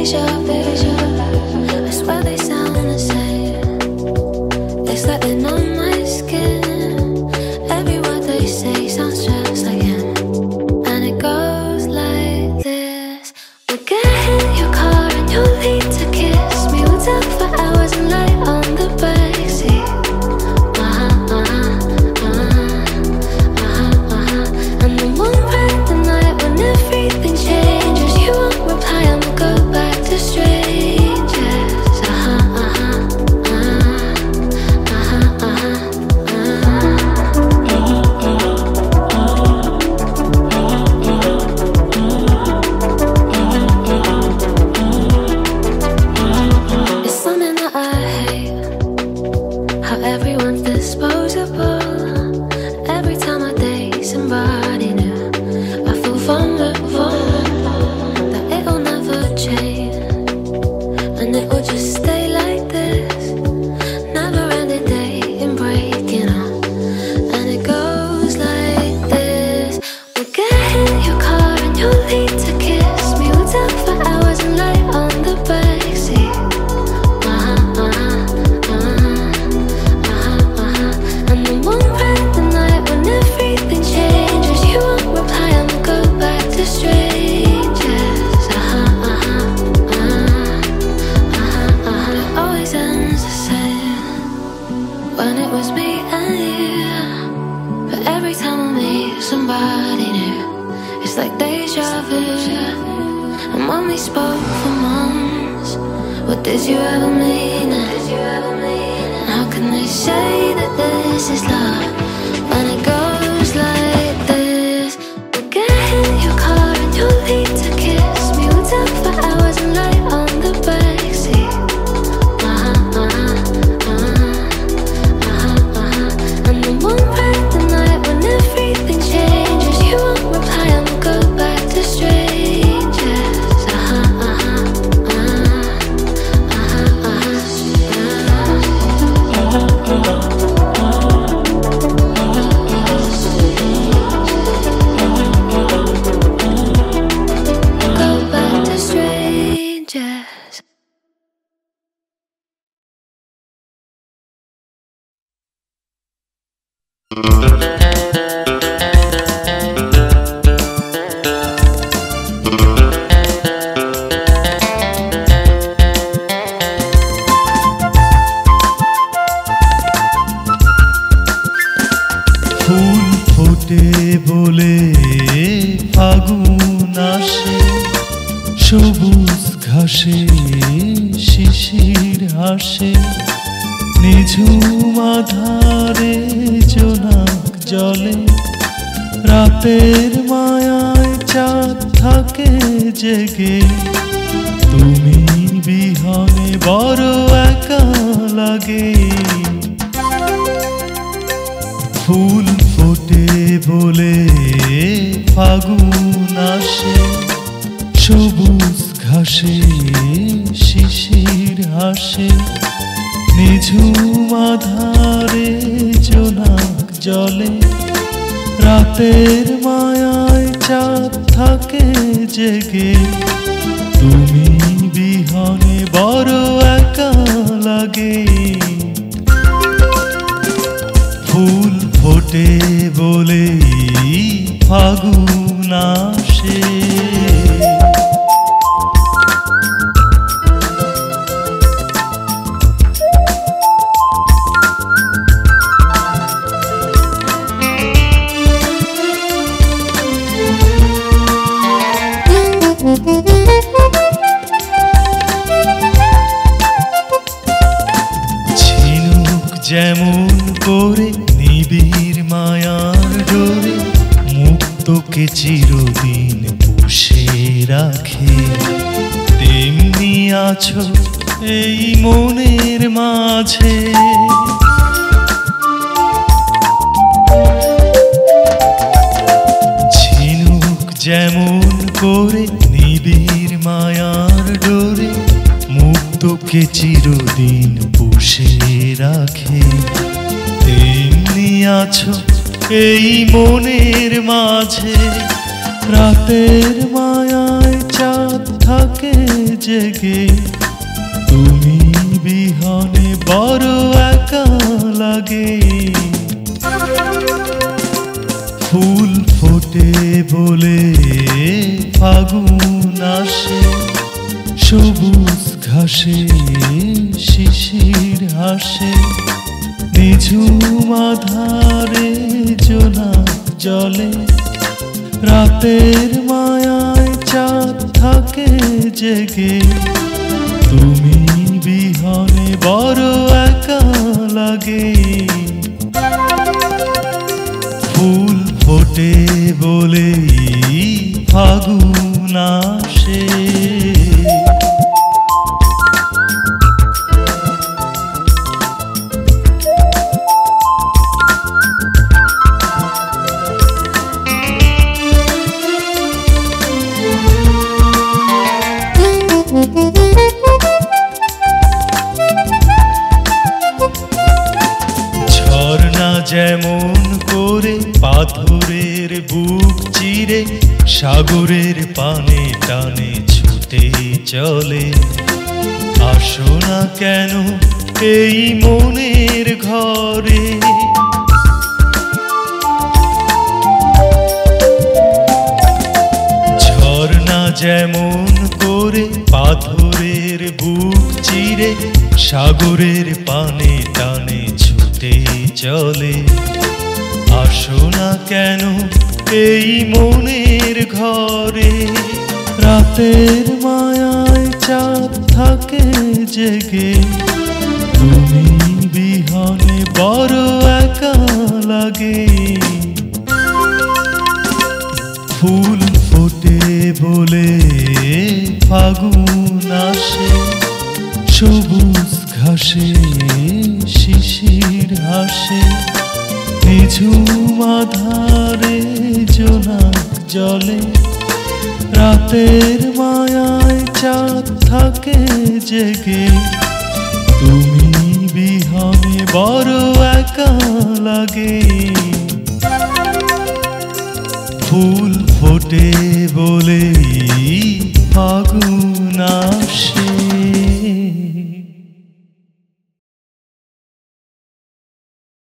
deja vu. I swear they sound the same. It's like they're on my skin. Every word they say sounds just like him. And it goes like this. We'll get in your car and you'll lead to kiss me. We'll talk for hours and lie on the backseat. And then one bright the night when everything changes. You won't reply, I'ma go back to strangers. It's something that I hate, how everyone's disposable. Every time I date somebody new, I feel vulnerable, that it'll never change, and it will just stay like this. Never ending dating, breaking up, and it goes like this. We'll get in your car and you'll lead to kiss me. We'll talk for hours and lie on the backseat. And then one bright the night when everything changes. You won't reply, I'ma go back to strangers. It always ends the same when it was me and you. But every time I meet somebody new, it's like deja vu. And when we spoke for months, what did you ever mean? And how can they say that this is love when it goes like this? We'll get in your car and you'll lead to kiss me. We'll talk for hours and lie on the backseat. And then one bright the night when everything changes. You won't reply, I'ma go back to strangers. Go back to strangers. ফুল ফোটে বলে ফাগুন আসে, সবুজ ঘাসে শিশির হাসে, নিঝুম আধারে জোনাক জলে, রাতের মায়ায় চাঁদ থাকে জেগে। তুমি বিহনে বড় একা লাগে। ফুল ফোটে বলে ফাগুন আসে, সবুজ ঘাসে শিশির হাসে, নিঝুম আধারে জোনাক জলে, রাতের মায়ায় চাঁদ থাকে জেগে। তুমি বিহনে বড় একা লাগে। ফুল ফোটে বলে ফাগুন আসে। ঝিনুক যেমন করে নিবিড় মায়ার ডোরে, মুক্তকে চিরদিন পুষে রাখে, তেমনি আছো এই মনের মাঝে। ঝিনুক যেমন করে নিবিড় মায়ার ডোরে, মুক্তকে চিরদিন পুষে রাখে, তেমনি আছো এই মনের মাঝে। রাতের মায়ায় চাঁদ থাকে জেগে তুমি বিহনে বড় একা লাগে ফুল ফোটে বলে ফাগুন আসে সবুজ ঘাসে শিশির হাসে নিঝুম আধারে জোনাক জলে রাতের মায়ায় চাঁদ থাকে জেগে তুমি বিহনে বড় একা লাগে ফুল ফোটে বলে ফাগুন আসে ঝর্ণা যেমন করে পাথরের বুক চিরে সাগরের পানে টানে ছুটে চলে আসো না কেন এই মনের ঘরে ঝর্ণা যেমন করে পাথরের বুক চিরে সাগরের পানে টানে ছুটে চলে আসো না কেন এই মনের ঘরে রাতের মায়ায় চাঁদ থাকে জেগে তুমি বিহনে বড় একা লাগে ফুল ফোটে বলে ফাগুন আসে সবুজ ঘাসে শিশির হাসে নিঝুম আধারে জোনাক জলে রাতের মায়ায় চাঁদ থাকে জেগে তুমি বিহনে বড় একা লাগে ফুল ফোটে বলে ফাগুন